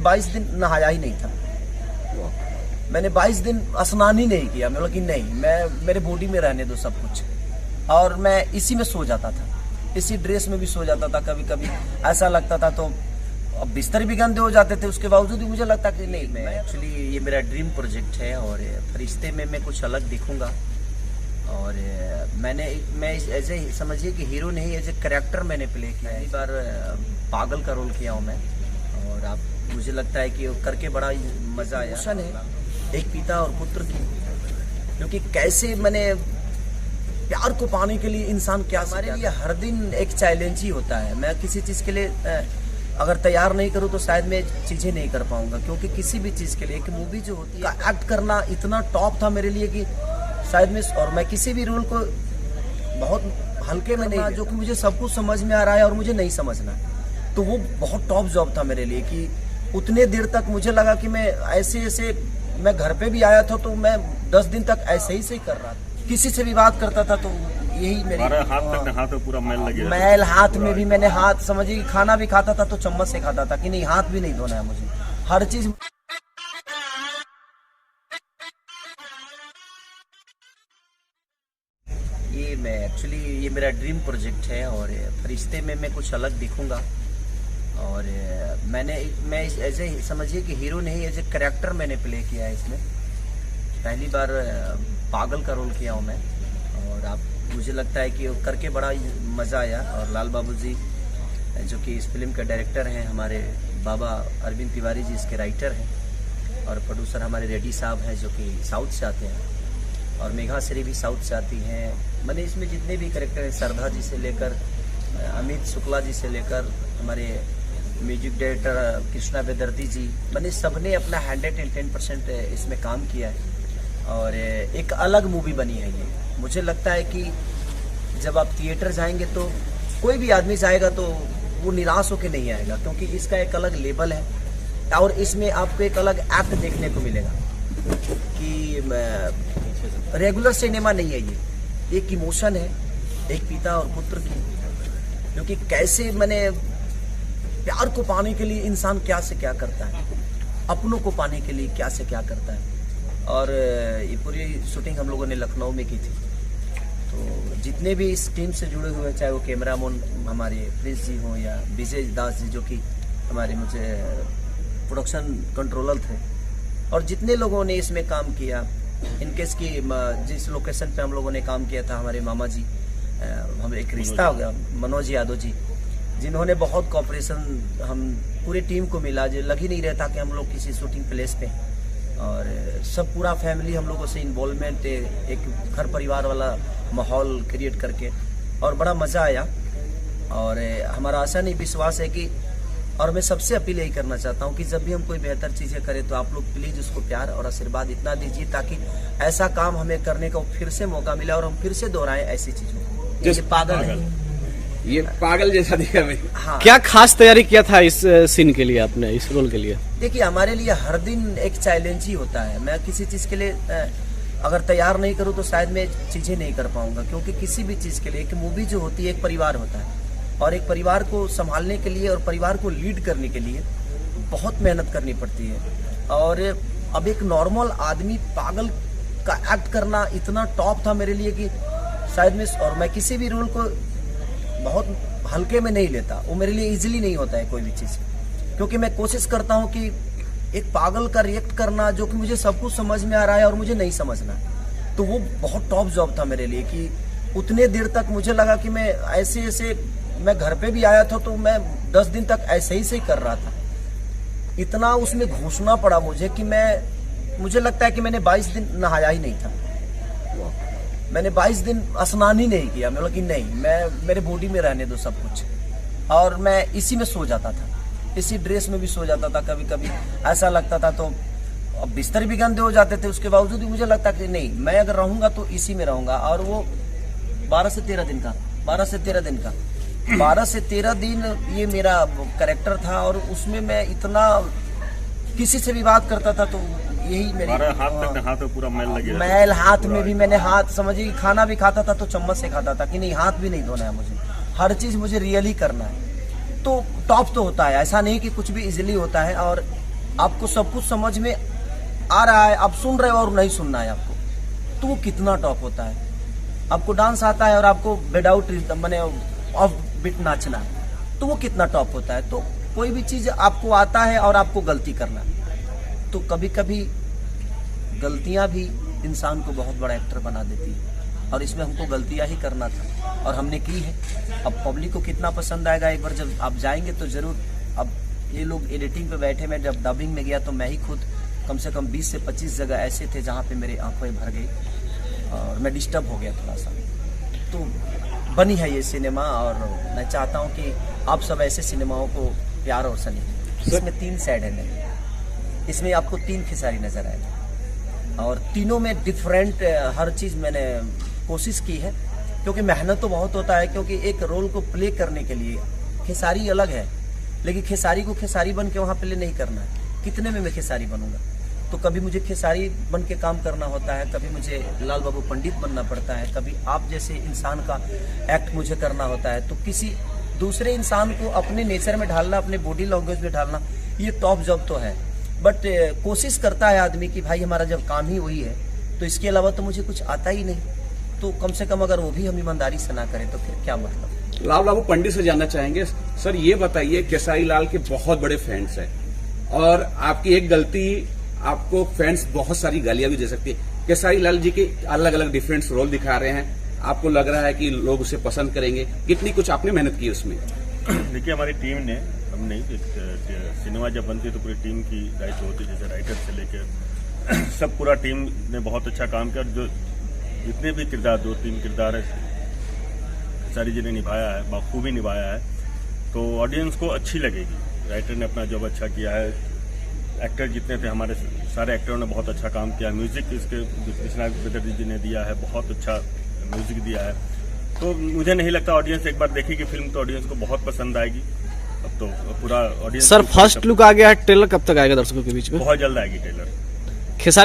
22 दिन नहाया ही नहीं था। मैंने 22 दिन स्नान ही नहीं किया। मतलब कि नहीं, मैं मेरे बॉडी में रहने दो सब कुछ। और मैं इसी में सो जाता था, इसी ड्रेस में भी सो जाता था। कभी कभी ऐसा लगता था तो अब बिस्तर भी गंदे हो जाते थे, उसके बावजूद भी मुझे लगता कि नहीं, मैं एक्चुअली ये मेरा ड्रीम प्रोजेक्ट है और फरिश्ते में मैं कुछ अलग दिखूंगा। और मैं एज ए समझिए कि हीरो नहीं, एज ए कैरेक्टर मैंने प्ले किया है। इस बार पागल का रोल किया हूँ मैं, और आप मुझे लगता है कि करके बड़ा मजा आया। है एक पिता और पुत्र की, क्योंकि कैसे मैंने प्यार को पाने के लिए इंसान क्या, हमारे लिए हर दिन एक चैलेंज ही होता है। मैं किसी चीज के लिए अगर तैयार नहीं करूँ तो शायद मैं चीजें नहीं कर पाऊंगा, क्योंकि किसी भी चीज के लिए एक मूवी जो होती है एक्ट करना इतना टॉप था मेरे लिए कि शायद मैं किसी भी रोल को बहुत हल्के में नहीं, जो कि मुझे सब कुछ समझ में आ रहा है और मुझे नहीं समझना, तो वो बहुत टॉप जॉब था मेरे लिए। कि उतने देर तक मुझे लगा कि मैं ऐसे मैं घर पे भी आया था तो मैं 10 दिन तक ऐसे ही से कर रहा था। किसी से भी बात करता था तो यही मेरे हाथ में पूरा मैल लगे, मैल हाथ में भी मैंने हाथ समझिए, खाना भी खाता था तो चम्मच से खाता था कि नहीं, हाथ भी नहीं धोना है मुझे, हर चीज। ये मेरा ड्रीम प्रोजेक्ट है और फरिश्ते में मैं कुछ अलग दिखूंगा। और मैं एज ए समझिए कि हीरो नहीं, एज ए कैरेक्टर मैंने प्ले किया है इसमें। पहली बार पागल का रोल किया हूँ मैं, और आप मुझे लगता है कि करके बड़ा मज़ा आया। और लाल बाबू जी जो कि इस फिल्म के डायरेक्टर हैं, हमारे बाबा अरविंद तिवारी जी इसके राइटर हैं, और प्रोड्यूसर हमारे रेड्डी साहब हैं जो कि साउथ से आते हैं, और मेघा श्री भी साउथ से आती हैं। मैंने इसमें जितने भी कैरेक्टर हैं, श्रद्धा जी से लेकर अमित शुक्ला जी से लेकर हमारे म्यूजिक डायरेक्टर कृष्णा बेदर्दी जी, मैंने सबने अपना 110% इसमें काम किया है। और एक अलग मूवी बनी है ये। मुझे लगता है कि जब आप थिएटर जाएंगे तो कोई भी आदमी जाएगा तो वो निराश होकर नहीं आएगा, क्योंकि इसका एक अलग लेवल है और इसमें आपको एक अलग एक्ट देखने को मिलेगा कि रेगुलर सिनेमा नहीं है ये। एक इमोशन है एक पिता और पुत्र की, क्योंकि कैसे मैंने प्यार को पाने के लिए इंसान क्या से क्या करता है, अपनों को पाने के लिए क्या से क्या करता है। और ये पूरी शूटिंग हम लोगों ने लखनऊ में की थी। तो जितने भी इस टीम से जुड़े हुए, चाहे वो कैमरामैन हमारे प्रिंस जी हों या विजय दास जी जो कि हमारे मुझे प्रोडक्शन कंट्रोलर थे, और जितने लोगों ने इसमें काम किया, इनकेस की जिस लोकेशन पे हम लोगों ने काम किया था, हमारे मामा जी, हम एक रिश्ता हो गया मनोज यादव जी, जिन्होंने बहुत कॉपरेशन हम पूरी टीम को मिला। जो लग ही नहीं रहता कि हम लोग किसी शूटिंग प्लेस पे, और सब पूरा फैमिली हम लोगों से इन्वॉल्वमेंट, एक घर परिवार वाला माहौल क्रिएट करके, और बड़ा मज़ा आया। और हमारा आशा नहीं विश्वास है कि, और मैं सबसे अपील यही करना चाहता हूँ कि जब भी हम कोई बेहतर चीज़ें करें तो आप लोग प्लीज़ उसको प्यार और आशीर्वाद इतना दीजिए ताकि ऐसा काम हमें करने का फिर से मौका मिले और हम फिर से दोहराएं ऐसी चीज़ों को। जैसे पागल है, ये पागल जैसा दिखा भाई। हाँ, क्या खास तैयारी किया था इस सीन के लिए, आपने इस रोल के लिए? देखिए हमारे लिए हर दिन एक चैलेंज ही होता है। मैं किसी चीज़ के लिए अगर तैयार नहीं करूँ तो शायद मैं चीज़ें नहीं कर पाऊंगा, क्योंकि किसी भी चीज़ के लिए एक मूवी जो होती है एक परिवार होता है, और एक परिवार को संभालने के लिए और परिवार को लीड करने के लिए बहुत मेहनत करनी पड़ती है। और अब एक नॉर्मल आदमी पागल का एक्ट करना इतना टॉप था मेरे लिए कि शायद मैं किसी भी रोल को बहुत हल्के में नहीं लेता। वो मेरे लिए इजीली नहीं होता है कोई भी चीज़, क्योंकि मैं कोशिश करता हूँ कि एक पागल का रिएक्ट करना जो कि मुझे सब कुछ समझ में आ रहा है और मुझे नहीं समझना, तो वो बहुत टॉप जॉब था मेरे लिए। कि उतने देर तक मुझे लगा कि मैं ऐसे मैं घर पे भी आया था तो मैं 10 दिन तक ऐसे ही कर रहा था। इतना उसमें घुसना पड़ा मुझे कि मुझे लगता है कि मैंने 22 दिन नहाया ही नहीं था। मैंने 22 दिन स्नान ही नहीं किया। मतलब कि नहीं, मैं मेरे बॉडी में रहने दो सब कुछ। और मैं इसी में सो जाता था, इसी ड्रेस में भी सो जाता था। कभी कभी ऐसा लगता था तो अब बिस्तर भी गंदे हो जाते थे, उसके बावजूद भी मुझे लगता कि नहीं, मैं अगर रहूंगा तो इसी में रहूंगा। और वो 12 से 13 दिन ये मेरा कैरेक्टर था, और उसमें मैं इतना किसी से भी बात करता था तो यही मेरे हाथ में पूरा मैल लगे, मैल हाथ में भी मैंने हाथ समझिए, खाना भी खाता था तो चम्मच से खाता था कि नहीं, हाथ भी नहीं धोना है मुझे, हर चीज मुझे रियली करना है। तो टॉप तो होता है, ऐसा नहीं कि कुछ भी इजीली होता है। और आपको सब कुछ समझ में आ रहा है, आप सुन रहे हो और नहीं सुनना है आपको, तो वो कितना टॉप होता है। आपको डांस आता है और आपको विदाउट माने ऑफ बीट नाचना है, तो वो कितना टॉप होता है। तो कोई भी चीज आपको आता है और आपको गलती करना है, तो कभी कभी गलतियां भी इंसान को बहुत बड़ा एक्टर बना देती है, और इसमें हमको गलतियां ही करना था और हमने की है। अब पब्लिक को कितना पसंद आएगा, एक बार जब आप जाएंगे तो जरूर। अब ये लोग एडिटिंग पे बैठे, मैं जब डबिंग में गया तो मैं ही खुद कम से कम 20 से 25 जगह ऐसे थे जहाँ पे मेरे आंखें भर गई और मैं डिस्टर्ब हो गया थोड़ा सा। तो बनी है ये सिनेमा, और मैं चाहता हूँ कि आप सब ऐसे सिनेमाओं को प्यार और सनी। इसमें 3 साइड है मेरे, इसमें आपको 3 खेसारी नजर आएगा, और तीनों में डिफरेंट हर चीज मैंने कोशिश की है, क्योंकि मेहनत तो बहुत होता है। क्योंकि एक रोल को प्ले करने के लिए खेसारी अलग है, लेकिन खेसारी को खेसारी बन के वहाँ प्ले नहीं करना है। कितने में मैं खेसारी बनूंगा? तो कभी मुझे खेसारी बन के काम करना होता है, कभी मुझे लाल बाबू पंडित बनना पड़ता है, कभी आप जैसे इंसान का एक्ट मुझे करना होता है। तो किसी दूसरे इंसान को अपने नेचर में ढालना, अपने बॉडी लैंग्वेज में ढालना, ये टॉप जॉब तो है। बट कोशिश करता है आदमी कि भाई हमारा जब काम ही वही है, तो इसके अलावा तो मुझे कुछ आता ही नहीं, तो कम से कम अगर वो भी हम ईमानदारी से ना करें तो फिर क्या मतलब। लाल बाबू पंडित से जानना चाहेंगे, सर ये बताइए, खेसारी लाल के बहुत बड़े फैंस हैं और आपकी एक गलती आपको फैंस बहुत सारी गालियां भी दे सकती है। खेसारी लाल जी के अलग अलग डिफरेंट रोल दिखा रहे हैं, आपको लग रहा है कि लोग उसे पसंद करेंगे? कितनी कुछ आपने मेहनत की उसमें? देखिए, हमारी टीम ने, हम नहीं, सिनेमा जब बनती है तो पूरी टीम की दायित्व होती है, जैसे राइटर से लेकर सब पूरा टीम ने बहुत अच्छा काम किया। जो जितने भी किरदार, 2-3 किरदार है खेसारी जी ने निभाया है, बखूबी निभाया है, तो ऑडियंस को अच्छी लगेगी। राइटर ने अपना जॉब अच्छा किया है, एक्टर जितने थे हमारे सारे एक्टरों ने बहुत अच्छा काम किया। म्यूजिक इसके विश्वनाथ बेदर्जी जी ने दिया है, बहुत अच्छा म्यूजिक दिया है। तो मुझे नहीं लगता ऑडियंस एक बार देखेगी फिल्म तो ऑडियंस को बहुत पसंद आएगी। अब तो पूरा ऑडियंस। सर फर्स्ट लुक आ गया है, ट्रेलर कब तक आएगा दर्शकों के बीच में? बहुत जल्द आएगी ट्रेलर। खेसारी